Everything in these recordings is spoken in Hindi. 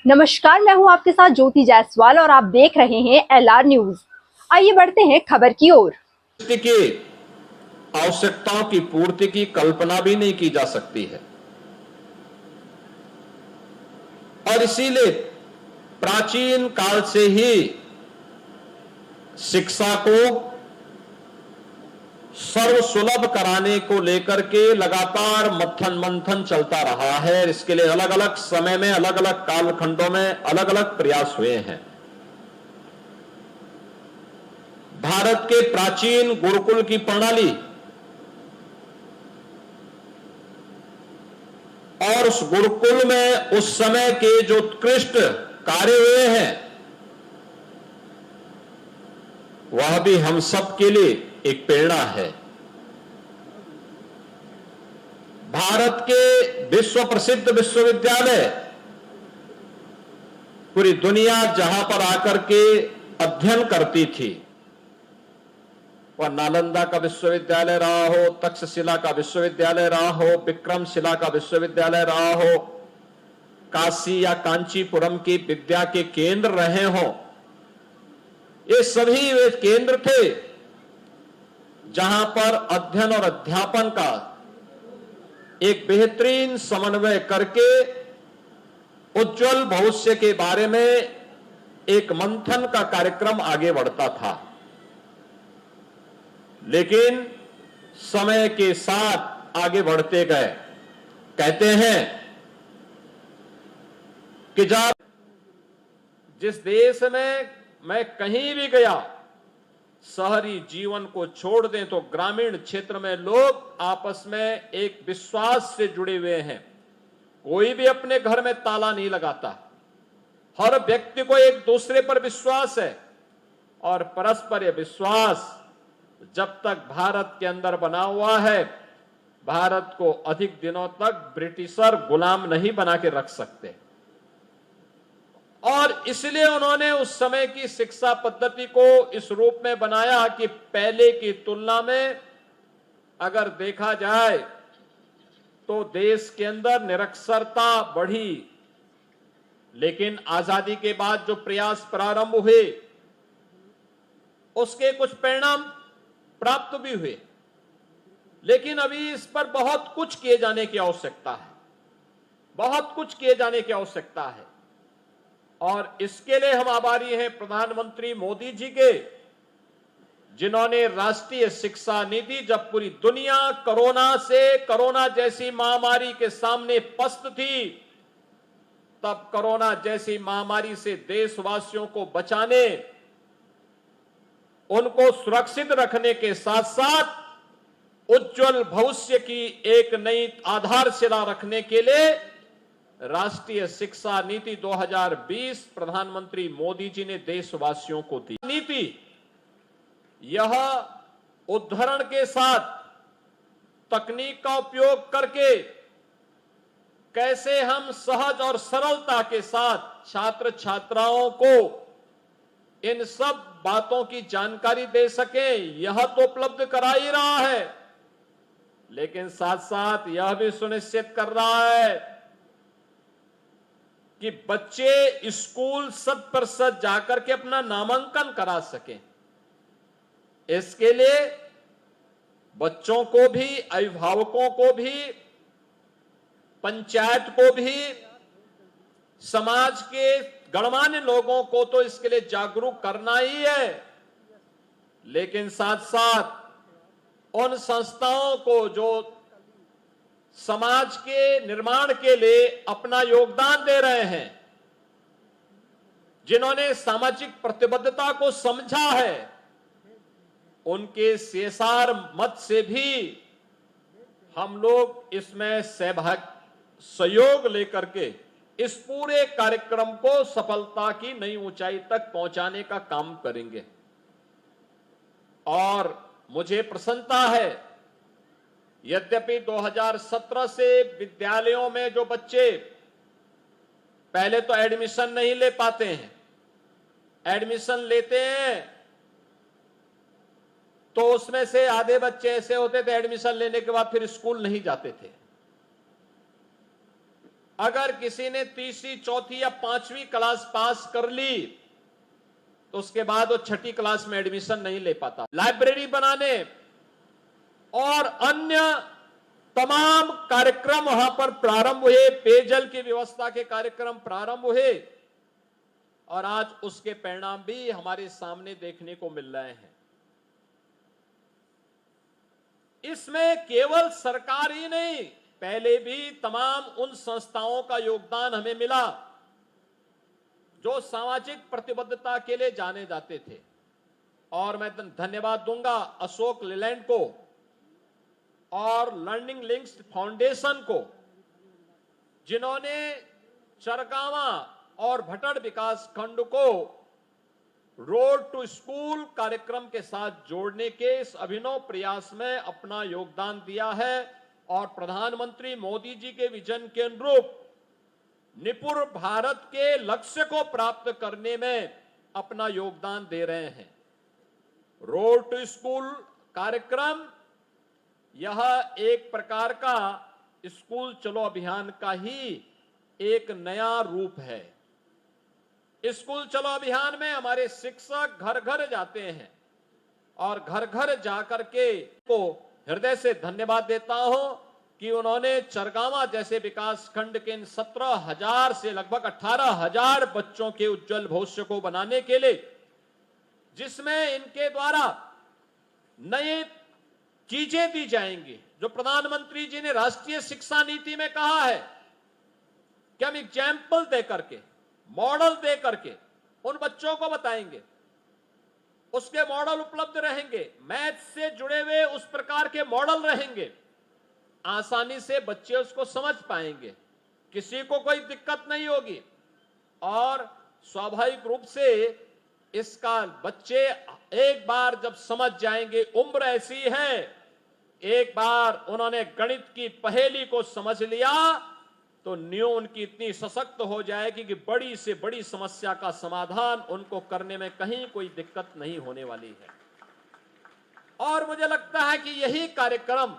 नमस्कार, मैं हूं आपके साथ ज्योति जायसवाल और आप देख रहे हैं एलआर न्यूज। आइए बढ़ते हैं खबर की ओर। की आवश्यकताओं की पूर्ति की कल्पना भी नहीं की जा सकती है और इसीलिए प्राचीन काल से ही शिक्षा को सर्वसुलभ कराने को लेकर के लगातार मंथन चलता रहा है। इसके लिए अलग अलग समय में, अलग अलग कालखंडों में अलग अलग प्रयास हुए हैं। भारत के प्राचीन गुरुकुल की प्रणाली और उस गुरुकुल में उस समय के जो उत्कृष्ट कार्य हुए हैं, वह भी हम सब के लिए एक प्रेरणा है। भारत के विश्व प्रसिद्ध विश्वविद्यालय पूरी दुनिया जहां पर आकर के अध्ययन करती थी, वह नालंदा का विश्वविद्यालय रहा हो, तक्षशिला का विश्वविद्यालय रहा हो, विक्रमशिला का विश्वविद्यालय रहा हो, काशी या कांचीपुरम की विद्या के केंद्र रहे हो, ये सभी वे केंद्र थे जहां पर अध्ययन और अध्यापन का एक बेहतरीन समन्वय करके उज्जवल भविष्य के बारे में एक मंथन का कार्यक्रम आगे बढ़ता था। लेकिन समय के साथ आगे बढ़ते गए। कहते हैं कि जब जिस देश में मैं कहीं भी गया, शहरी जीवन को छोड़ दें तो ग्रामीण क्षेत्र में लोग आपस में एक विश्वास से जुड़े हुए हैं। कोई भी अपने घर में ताला नहीं लगाता। हर व्यक्ति को एक दूसरे पर विश्वास है और परस्पर यह विश्वास जब तक भारत के अंदर बना हुआ है, भारत को अधिक दिनों तक ब्रिटिशर गुलाम नहीं बना के रख सकते। और इसलिए उन्होंने उस समय की शिक्षा पद्धति को इस रूप में बनाया कि पहले की तुलना में अगर देखा जाए तो देश के अंदर निरक्षरता बढ़ी। लेकिन आजादी के बाद जो प्रयास प्रारंभ हुए, उसके कुछ परिणाम प्राप्त भी हुए। लेकिन अभी इस पर बहुत कुछ किए जाने की आवश्यकता है, बहुत कुछ किए जाने की आवश्यकता है। और इसके लिए हम आभारी हैं प्रधानमंत्री मोदी जी के, जिन्होंने राष्ट्रीय शिक्षा नीति, जब पूरी दुनिया कोरोना जैसी महामारी के सामने पस्त थी, तब कोरोना जैसी महामारी से देशवासियों को बचाने, उनको सुरक्षित रखने के साथ साथ उज्जवल भविष्य की एक नई आधारशिला रखने के लिए राष्ट्रीय शिक्षा नीति 2020 प्रधानमंत्री मोदी जी ने देशवासियों को दी। नीति यह उद्धरण के साथ तकनीक का उपयोग करके कैसे हम सहज और सरलता के साथ छात्र छात्राओं को इन सब बातों की जानकारी दे सकें, यह तो उपलब्ध करा ही रहा है। लेकिन साथ साथ यह भी सुनिश्चित कर रहा है कि बच्चे स्कूल 100% जाकर के अपना नामांकन करा सकें। इसके लिए बच्चों को भी, अभिभावकों को भी, पंचायत को भी, समाज के गणमान्य लोगों को तो इसके लिए जागरूक करना ही है। लेकिन साथ साथ उन संस्थाओं को जो समाज के निर्माण के लिए अपना योगदान दे रहे हैं, जिन्होंने सामाजिक प्रतिबद्धता को समझा है, उनके सीएसआर मत से भी हम लोग इसमें सहयोग लेकर के इस पूरे कार्यक्रम को सफलता की नई ऊंचाई तक पहुंचाने का काम करेंगे। और मुझे प्रसन्नता है, यद्यपि 2017 से विद्यालयों में जो बच्चे पहले तो एडमिशन नहीं ले पाते हैं, एडमिशन लेते हैं तो उसमें से आधे बच्चे ऐसे होते थे एडमिशन लेने के बाद फिर स्कूल नहीं जाते थे। अगर किसी ने तीसरी, चौथी या पांचवी क्लास पास कर ली तो उसके बाद वो छठी क्लास में एडमिशन नहीं ले पाता। लाइब्रेरी बनाने और अन्य तमाम कार्यक्रम वहां पर प्रारंभ हुए, पेयजल की व्यवस्था के कार्यक्रम प्रारंभ हुए और आज उसके परिणाम भी हमारे सामने देखने को मिल रहे हैं। इसमें केवल सरकार ही नहीं, पहले भी तमाम उन संस्थाओं का योगदान हमें मिला जो सामाजिक प्रतिबद्धता के लिए जाने जाते थे। और मैं धन्यवाद दूंगा अशोक लेलैंड को और लर्निंग लिंक्स फाउंडेशन को, जिन्होंने चरगावा और भटड़ विकास खंड को रोड टू स्कूल कार्यक्रम के साथ जोड़ने के इस अभिनव प्रयास में अपना योगदान दिया है और प्रधानमंत्री मोदी जी के विजन के अनुरूप निपुण भारत के लक्ष्य को प्राप्त करने में अपना योगदान दे रहे हैं। रोड टू स्कूल कार्यक्रम यह एक प्रकार का स्कूल चलो अभियान का ही एक नया रूप है। स्कूल चलो अभियान में हमारे शिक्षक घर घर जाते हैं और घर घर जाकर के को हृदय से धन्यवाद देता हूं कि उन्होंने चरगावा जैसे विकास खंड के इन 17,000 से लगभग 18,000 बच्चों के उज्जवल भविष्य को बनाने के लिए, जिसमें इनके द्वारा नई चीजें दी जाएंगी, जो प्रधानमंत्री जी ने राष्ट्रीय शिक्षा नीति में कहा है कि हम एग्जाम्पल दे करके, मॉडल दे करके उन बच्चों को बताएंगे, उसके मॉडल उपलब्ध रहेंगे, मैथ से जुड़े हुए उस प्रकार के मॉडल रहेंगे, आसानी से बच्चे उसको समझ पाएंगे, किसी को कोई दिक्कत नहीं होगी और स्वाभाविक रूप से इसका बच्चे एक बार जब समझ जाएंगे, उम्र ऐसी है, एक बार उन्होंने गणित की पहेली को समझ लिया तो नींव उनकी इतनी सशक्त हो जाएगी कि बड़ी से बड़ी समस्या का समाधान उनको करने में कहीं कोई दिक्कत नहीं होने वाली है। और मुझे लगता है कि यही कार्यक्रम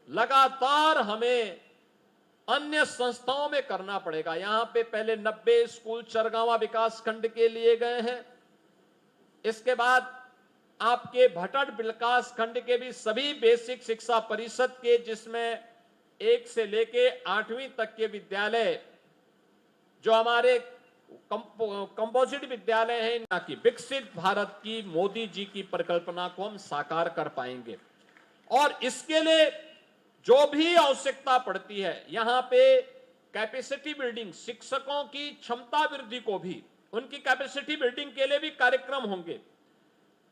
लगातार हमें अन्य संस्थाओं में करना पड़ेगा। यहां पे पहले 90 स्कूल चरगावा विकास खंड के लिए गए हैं, इसके बाद आपके भटड़ विकास खंड के भी सभी बेसिक शिक्षा परिषद के, जिसमें 1 से लेके 8वीं तक के विद्यालय जो हमारे कंपोजिट विद्यालय हैं, ना कि विकसित भारत की मोदी जी की परिकल्पना को हम साकार कर पाएंगे। और इसके लिए जो भी आवश्यकता पड़ती है, यहां पे कैपेसिटी बिल्डिंग, शिक्षकों की क्षमता वृद्धि को भी, उनकी कैपेसिटी बिल्डिंग के लिए भी कार्यक्रम होंगे।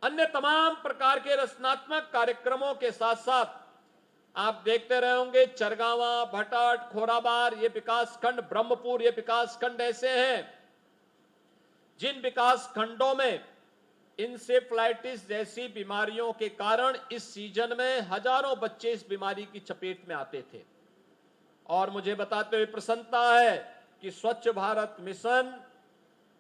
अन्य तमाम प्रकार के रचनात्मक कार्यक्रमों के साथ साथ आप देखते रहे होंगे चरगावा, भटड़, खोराबार ये विकास खंड, ब्रह्मपुर ये विकास खंड ऐसे हैं जिन विकास खंडों में इंसेफ्लाइटिस जैसी बीमारियों के कारण इस सीजन में हजारों बच्चे इस बीमारी की चपेट में आते थे। और मुझे बताते हुए प्रसन्नता है कि स्वच्छ भारत मिशन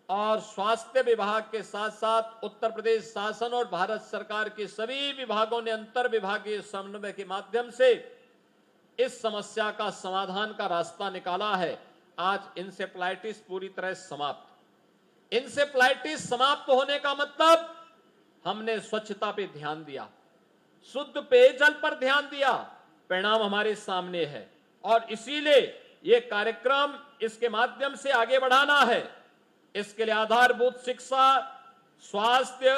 और स्वास्थ्य विभाग के साथ साथ उत्तर प्रदेश शासन और भारत सरकार के सभी विभागों ने अंतर विभागीय समन्वय के माध्यम से इस समस्या का समाधान का रास्ता निकाला है। आज इंसेफ्लाइटिस पूरी तरह समाप्त। इंसेफ्लाइटिस समाप्त होने का मतलब हमने स्वच्छता पे ध्यान दिया, शुद्ध पेयजल पर ध्यान दिया, परिणाम हमारे सामने है। और इसीलिए ये कार्यक्रम इसके माध्यम से आगे बढ़ाना है। इसके लिए आधारभूत शिक्षा, स्वास्थ्य,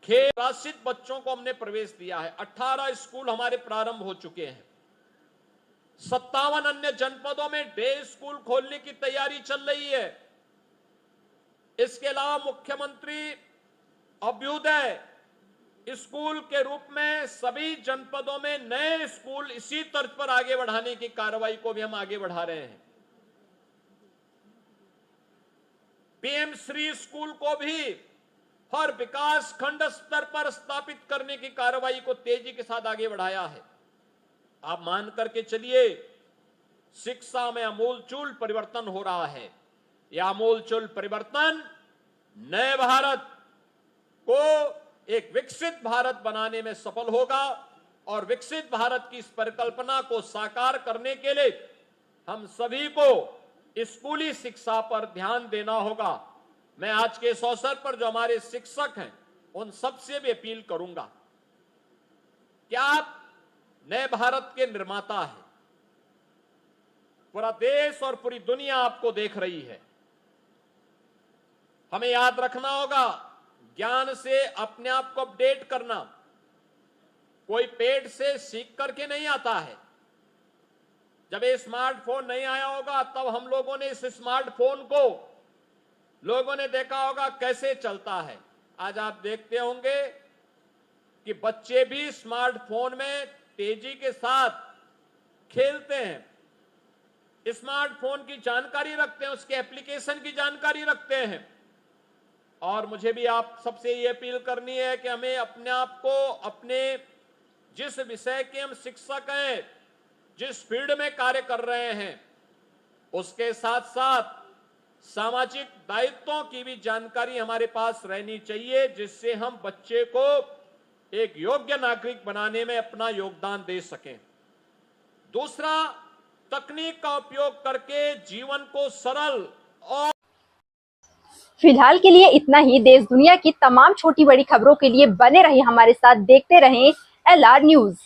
खेल, राशिद बच्चों को हमने प्रवेश दिया है। 18 स्कूल हमारे प्रारंभ हो चुके हैं। 57 अन्य जनपदों में डे स्कूल खोलने की तैयारी चल रही है। इसके अलावा मुख्यमंत्री अभ्युदय स्कूल के रूप में सभी जनपदों में नए स्कूल इसी तर्ज पर आगे बढ़ाने की कार्रवाई को भी हम आगे बढ़ा रहे हैं। पीएम श्री स्कूल को भी हर विकास खंड स्तर पर स्थापित करने की कार्रवाई को तेजी के साथ आगे बढ़ाया है। आप मान करके चलिए, शिक्षा में आमूलचूल परिवर्तन हो रहा है। यह आमूलचूल परिवर्तन नए भारत को एक विकसित भारत बनाने में सफल होगा और विकसित भारत की इस परिकल्पना को साकार करने के लिए हम सभी को स्कूली शिक्षा पर ध्यान देना होगा। मैं आज के इस अवसर पर जो हमारे शिक्षक हैं उन सबसे भी अपील करूंगा कि आप नए भारत के निर्माता हैं। पूरा देश और पूरी दुनिया आपको देख रही है। हमें याद रखना होगा, ज्ञान से अपने आप को अपडेट करना कोई पेट से सीख करके नहीं आता है। जब ये स्मार्टफोन नहीं आया होगा तब हम लोगों ने इस स्मार्टफोन को लोगों ने देखा होगा कैसे चलता है। आज आप देखते होंगे कि बच्चे भी स्मार्टफोन में तेजी के साथ खेलते हैं, स्मार्टफोन की जानकारी रखते हैं, उसके एप्लीकेशन की जानकारी रखते हैं। और मुझे भी आप सबसे ये अपील करनी है कि हमें अपने आप को अपने जिस विषय के हम शिक्षक हैं, जिस फील्ड में कार्य कर रहे हैं, उसके साथ साथ सामाजिक दायित्वों की भी जानकारी हमारे पास रहनी चाहिए, जिससे हम बच्चे को एक योग्य नागरिक बनाने में अपना योगदान दे सकें। दूसरा, तकनीक का उपयोग करके जीवन को सरल और फिलहाल के लिए इतना ही। देश दुनिया की तमाम छोटी बड़ी खबरों के लिए बने रहिए हमारे साथ, देखते रहें LR न्यूज।